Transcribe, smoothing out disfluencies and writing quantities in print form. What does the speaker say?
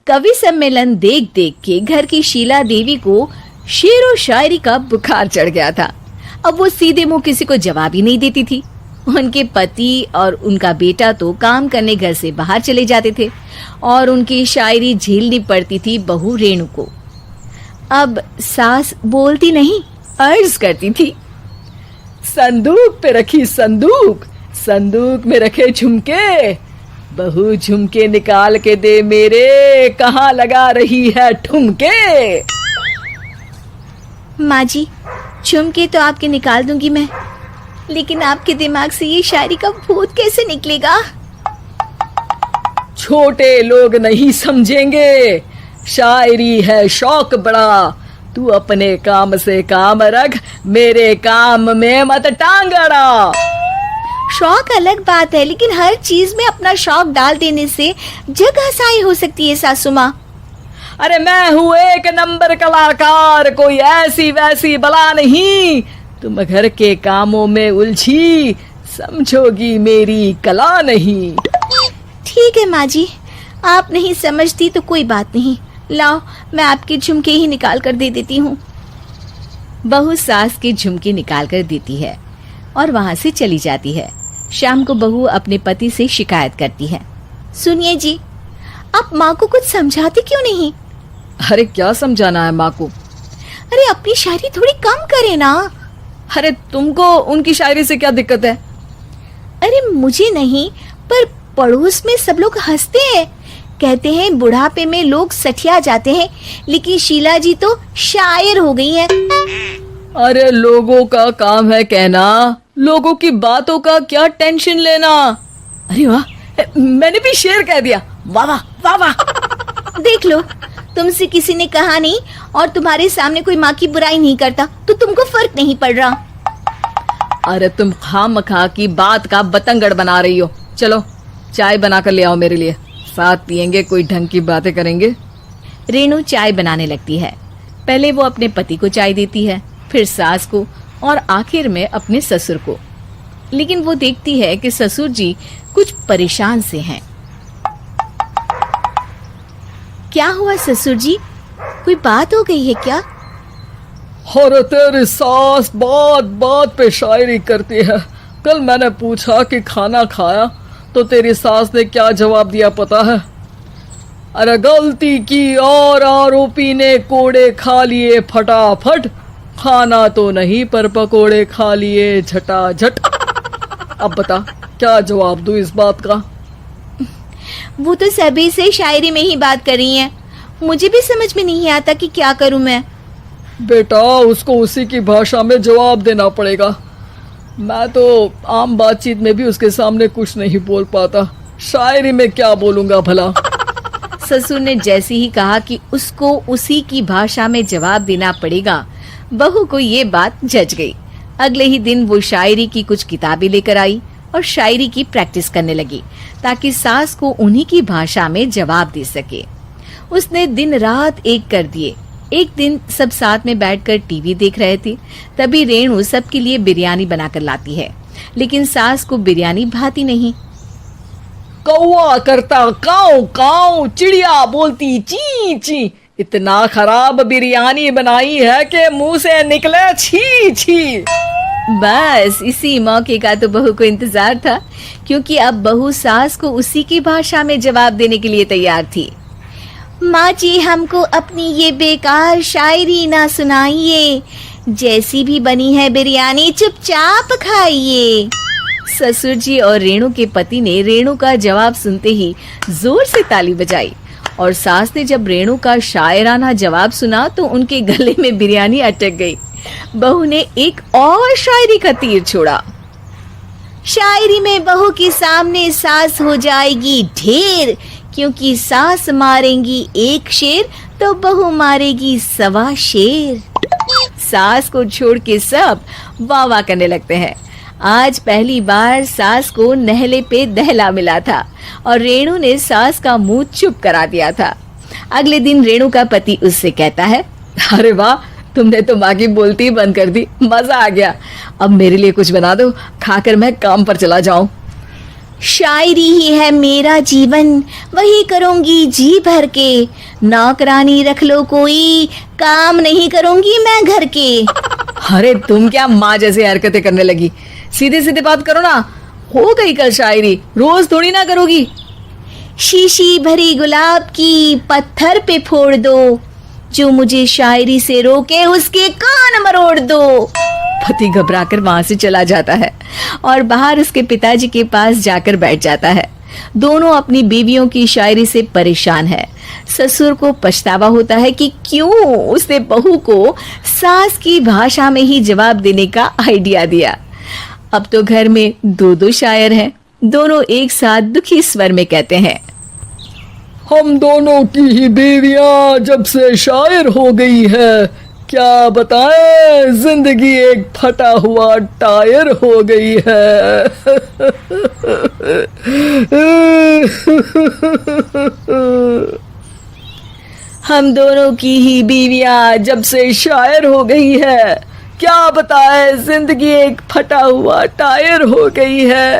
कवि सम्मेलन देख देख के घर की शीला देवी को शेरो शायरी का बुखार चढ़ गया था। अब वो सीधे मुंह किसी को जवाब ही नहीं देती थी। उनके पति और उनका बेटा तो काम करने घर से बाहर चले जाते थे और उनकी शायरी झेलनी पड़ती थी बहू रेणु को। अब सास बोलती नहीं, अर्ज करती थी, संदूक पे रखी संदूक, संदूक में रखे झुमके, बहू झुमके निकाल के दे मेरे, कहाँ लगा रही है ठुमके। माँ जी, झुमके तो आपके निकाल दूंगी मैं, लेकिन आपके दिमाग से ये शायरी का भूत कैसे निकलेगा? छोटे लोग नहीं समझेंगे, शायरी है शौक बड़ा, तू अपने काम से काम रख, मेरे काम में मत टांग अड़ा। शौक अलग बात है, लेकिन हर चीज में अपना शौक डाल देने से जग हंसाई हो सकती है सासू माँ। अरे मैं हूँ एक नंबर कलाकार, कोई ऐसी वैसी बला नहीं, तुम घर के कामों में उलझी, समझोगी मेरी कला नहीं। ठीक है माँ जी, आप नहीं समझती तो कोई बात नहीं, लाओ मैं आपके झुमके ही निकाल कर दे देती हूँ। बहू सास के झुमके निकाल कर देती है और वहाँ से चली जाती है। शाम को बहू अपने पति से शिकायत करती है, सुनिए जी, आप माँ को कुछ समझाते क्यों नहीं? अरे क्या समझाना है माँ को? अरे अपनी शायरी थोड़ी कम करे ना। अरे तुमको उनकी शायरी से क्या दिक्कत है? अरे मुझे नहीं, पर पड़ोस में सब लोग हंसते हैं, कहते हैं बुढ़ापे में लोग सठिया जाते हैं, लेकिन शीला जी तो शायर हो गई हैं। अरे लोगों का काम है कहना, लोगों की बातों का क्या टेंशन लेना। अरे वाह, मैंने भी शेर कह दिया, वाह वाह वाह वाह। देख लो, तुमसे किसी ने कहा नहीं और तुम्हारे सामने कोई माँ की बुराई नहीं करता तो तुमको फर्क नहीं पड़ रहा। अरे तुम खामखा की बात का बतंगड़ बना रही हो। चलो चाय बना कर ले आओ मेरे लिए, साथ पियेंगे, कोई ढंग की बातें करेंगे। रेणु चाय बनाने लगती है। पहले वो अपने पति को चाय देती है, फिर सास को और आखिर में अपने ससुर को। लेकिन वो देखती है कि ससुर जी कुछ परेशान से हैं। क्या हुआ ससुर जी, कोई बात हो गई है क्या? अरे तेरी सास बात बात पे शायरी करती है। कल मैंने पूछा कि खाना खाया तो तेरी सास ने क्या जवाब दिया पता है? अरे गलती की और आरोपी ने कोड़े खा लिए फटाफट, खाना तो नहीं पर पकोड़े खा लिए झटाझट। अब बता क्या जवाब दूं इस बात का? वो तो सभी से शायरी में ही बात कर रही हैं, मुझे भी समझ में नहीं आता कि क्या करूं मैं। बेटा उसको उसी की भाषा में जवाब देना पड़ेगा। मैं तो आम बातचीत में भी उसके सामने कुछ नहीं बोल पाता, शायरी में क्या बोलूंगा भला। ससुर ने जैसे ही कहा कि उसको उसी की भाषा में जवाब देना पड़ेगा, बहू को ये बात जच गई। अगले ही दिन वो शायरी की कुछ किताबें लेकर आई और शायरी की प्रैक्टिस करने लगी ताकि सास को उन्हीं की भाषा में जवाब दे सके। उसने दिन रात एक कर दिए। एक दिन सब साथ में बैठकर टीवी देख रहे थे, तभी रेणु सबके लिए बिरयानी बनाकर लाती है, लेकिन सास को बिरयानी भाती नहीं। कौवा करता काऊ काऊ, चिड़िया बोलती ची ची, इतना खराब बिरयानी बनाई है कि मुंह से निकले छी छी। बस इसी मौके का तो बहू को इंतजार था, क्योंकि अब बहू सास को उसी की भाषा में जवाब देने के लिए तैयार थी। माँ जी, हमको अपनी ये बेकार शायरी ना सुनाइए, जैसी भी बनी है बिरयानी चुपचाप खाइए। ससुर जी और रेणु के पति ने रेणु का जवाब सुनते ही जोर से ताली बजाई और सास ने जब रेणु का शायराना जवाब सुना तो उनके गले में बिरयानी अटक गई। बहू ने एक और शायरी का तीर छोड़ा। शायरी में बहू के सामने सास हो जाएगी ढेर, क्योंकि सास मारेंगी एक शेर तो बहू मारेगी 1.25 शेर। सास को छोड़ के सब वाह वाह करने लगते हैं। आज पहली बार सास को नहले पे दहला मिला था और रेणु ने सास का मुंह चुप करा दिया था। अगले दिन रेणु का पति उससे कहता है, अरे वाह, तुमने तो माँ की बोलती बंद कर दी, मजा आ गया। अब मेरे लिए कुछ बना दो, खाकर मैं काम पर चला जाऊं। शायरी ही है मेरा जीवन, वही करूंगी जी भर के। नौकरानी रख लो कोई, काम नहीं करूंगी मैं घर के। अरे तुम क्या माँ जैसी हरकतें करने लगी, सीधे सीधे बात करो ना। हो गई कल शायरी, रोज थोड़ी ना करोगी। शीशी भरी गुलाब की पत्थर पे फोड़ दो, जो मुझे शायरी से रोके उसके कान मरोड़ दो। पति घबराकर वहां से चला जाता है और बाहर उसके पिताजी के पास जाकर बैठ जाता है। दोनों अपनी बीवियों की शायरी से परेशान है। ससुर को पछतावा होता है कि क्यों उसने बहू को सास की भाषा में ही जवाब देने का आइडिया दिया। अब तो घर में दो दो शायर हैं। दोनों एक साथ दुखी स्वर में कहते हैं, हम दोनों की ही बीवियां जब से शायर हो गई है, क्या बताएं, जिंदगी एक फटा हुआ टायर हो गई है। हम दोनों की ही बीवियां जब से शायर हो गई है, क्या बताएं, जिंदगी एक फटा हुआ टायर हो गई है।